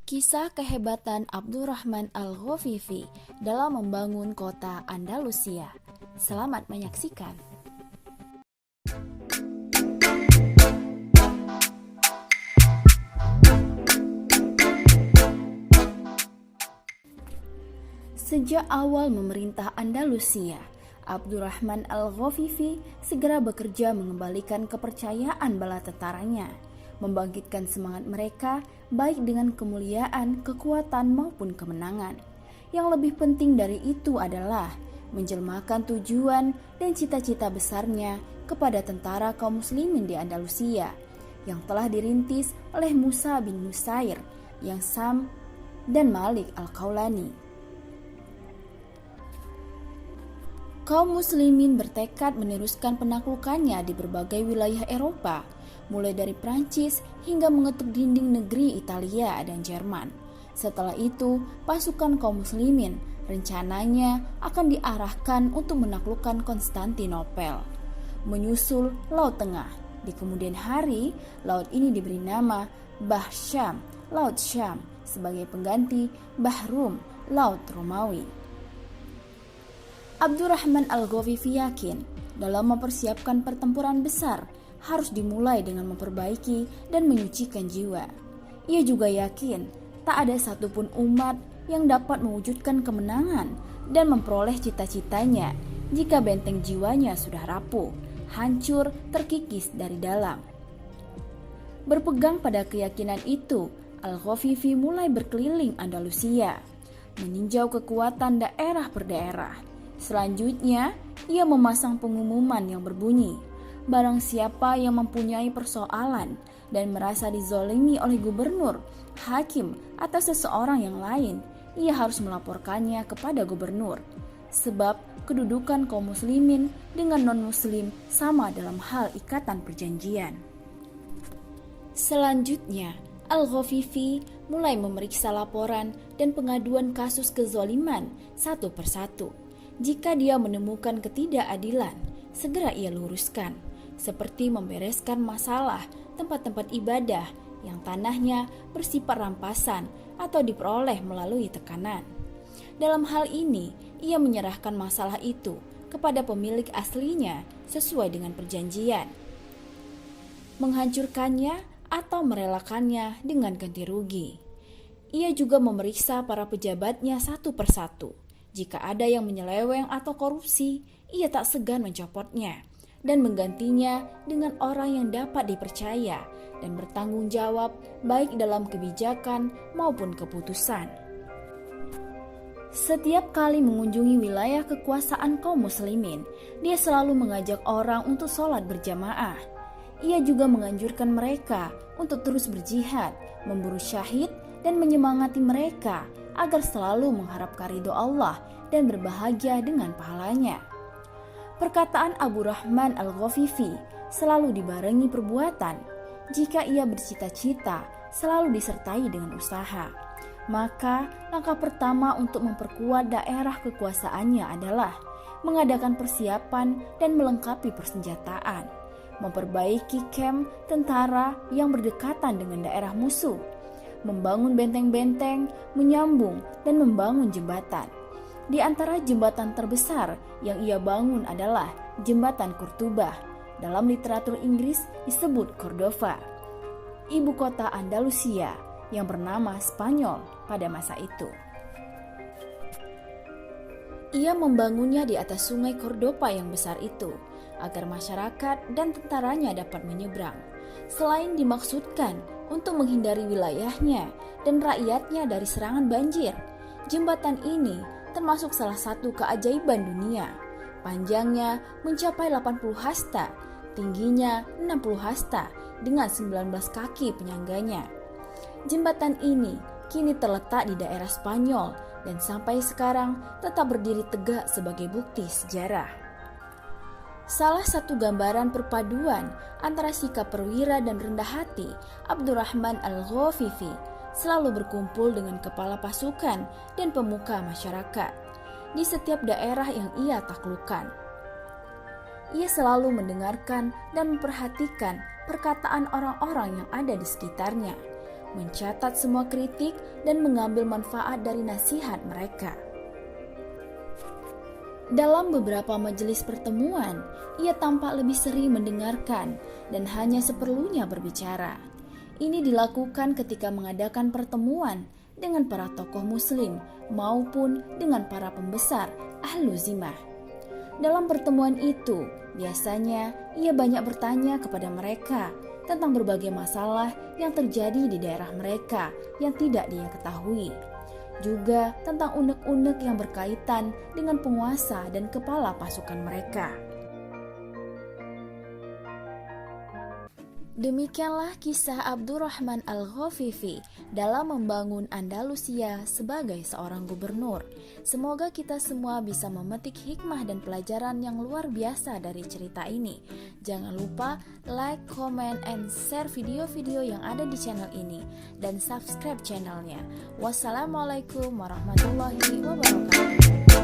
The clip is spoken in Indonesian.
Kisah kehebatan Abdurrahman Al-Ghafifi dalam membangun kota Andalusia. Selamat menyaksikan. Sejak awal memerintah Andalusia, Abdurrahman Al-Ghafifi segera bekerja mengembalikan kepercayaan bala tentaranya, membangkitkan semangat mereka baik dengan kemuliaan, kekuatan maupun kemenangan. Yang lebih penting dari itu adalah menjelmakan tujuan dan cita-cita besarnya kepada tentara kaum muslimin di Andalusia yang telah dirintis oleh Musa bin Nusair, yang Sam dan Malik Al-Qaulani. Kaum muslimin bertekad meneruskan penaklukannya di berbagai wilayah Eropa, mulai dari Prancis hingga mengetuk dinding negeri Italia dan Jerman. Setelah itu, pasukan kaum muslimin rencananya akan diarahkan untuk menaklukkan Konstantinopel, menyusul Laut Tengah. Di kemudian hari, laut ini diberi nama Bahr Syam, Laut Syam, sebagai pengganti Bahrum, Laut Romawi. Abdurrahman Al-Ghafifi yakin dalam mempersiapkan pertempuran besar harus dimulai dengan memperbaiki dan menyucikan jiwa. Ia juga yakin tak ada satupun umat yang dapat mewujudkan kemenangan dan memperoleh cita-citanya jika benteng jiwanya sudah rapuh, hancur, terkikis dari dalam. Berpegang pada keyakinan itu, Al-Ghafifi mulai berkeliling Andalusia, meninjau kekuatan daerah per daerah. Selanjutnya, ia memasang pengumuman yang berbunyi, barang siapa yang mempunyai persoalan dan merasa dizolimi oleh gubernur, hakim, atau seseorang yang lain, ia harus melaporkannya kepada gubernur. Sebab kedudukan kaum muslimin dengan non-muslim sama dalam hal ikatan perjanjian. Selanjutnya, Al-Ghafifi mulai memeriksa laporan dan pengaduan kasus kezaliman satu persatu. Jika dia menemukan ketidakadilan, segera ia luruskan, seperti membereskan masalah tempat-tempat ibadah yang tanahnya bersifat rampasan atau diperoleh melalui tekanan. Dalam hal ini, ia menyerahkan masalah itu kepada pemilik aslinya sesuai dengan perjanjian, menghancurkannya atau merelakannya dengan ganti rugi. Ia juga memeriksa para pejabatnya satu persatu. Jika ada yang menyeleweng atau korupsi, ia tak segan mencopotnya dan menggantinya dengan orang yang dapat dipercaya dan bertanggung jawab baik dalam kebijakan maupun keputusan. Setiap kali mengunjungi wilayah kekuasaan kaum muslimin, dia selalu mengajak orang untuk sholat berjamaah. Ia juga menganjurkan mereka untuk terus berjihad, memburu syahid, dan menyemangati mereka agar selalu mengharapkan ridho Allah dan berbahagia dengan pahalanya. Perkataan Abdurrahman Al-Ghafifi selalu dibarengi perbuatan. Jika ia bercita-cita, selalu disertai dengan usaha. Maka langkah pertama untuk memperkuat daerah kekuasaannya adalah mengadakan persiapan dan melengkapi persenjataan, memperbaiki kamp tentara yang berdekatan dengan daerah musuh, membangun benteng-benteng, menyambung dan membangun jembatan. Di antara jembatan terbesar yang ia bangun adalah Jembatan Kurtubah. Dalam literatur Inggris disebut Cordova, ibu kota Andalusia yang bernama Spanyol pada masa itu. Ia membangunnya di atas sungai Cordova yang besar itu, agar masyarakat dan tentaranya dapat menyeberang. Selain dimaksudkan untuk menghindari wilayahnya dan rakyatnya dari serangan banjir, jembatan ini termasuk salah satu keajaiban dunia. Panjangnya mencapai 80 hasta, tingginya 60 hasta dengan 19 kaki penyangganya. Jembatan ini kini terletak di daerah Spanyol dan sampai sekarang tetap berdiri tegak sebagai bukti sejarah. Salah satu gambaran perpaduan antara sikap perwira dan rendah hati Abdurrahman Al-Ghafifi selalu berkumpul dengan kepala pasukan dan pemuka masyarakat di setiap daerah yang ia taklukkan. Ia selalu mendengarkan dan memperhatikan perkataan orang-orang yang ada di sekitarnya, mencatat semua kritik, dan mengambil manfaat dari nasihat mereka. Dalam beberapa majelis pertemuan, ia tampak lebih sering mendengarkan dan hanya seperlunya berbicara. Ini dilakukan ketika mengadakan pertemuan dengan para tokoh muslim maupun dengan para pembesar ahlu zimah. Dalam pertemuan itu, biasanya ia banyak bertanya kepada mereka tentang berbagai masalah yang terjadi di daerah mereka yang tidak dia ketahui. Juga tentang unek-unek yang berkaitan dengan penguasa dan kepala pasukan mereka. Demikianlah kisah Abdurrahman Al-Ghafifi dalam membangun Andalusia sebagai seorang gubernur. Semoga kita semua bisa memetik hikmah dan pelajaran yang luar biasa dari cerita ini. Jangan lupa like, comment, and share video-video yang ada di channel ini dan subscribe channelnya. Wassalamualaikum warahmatullahi wabarakatuh.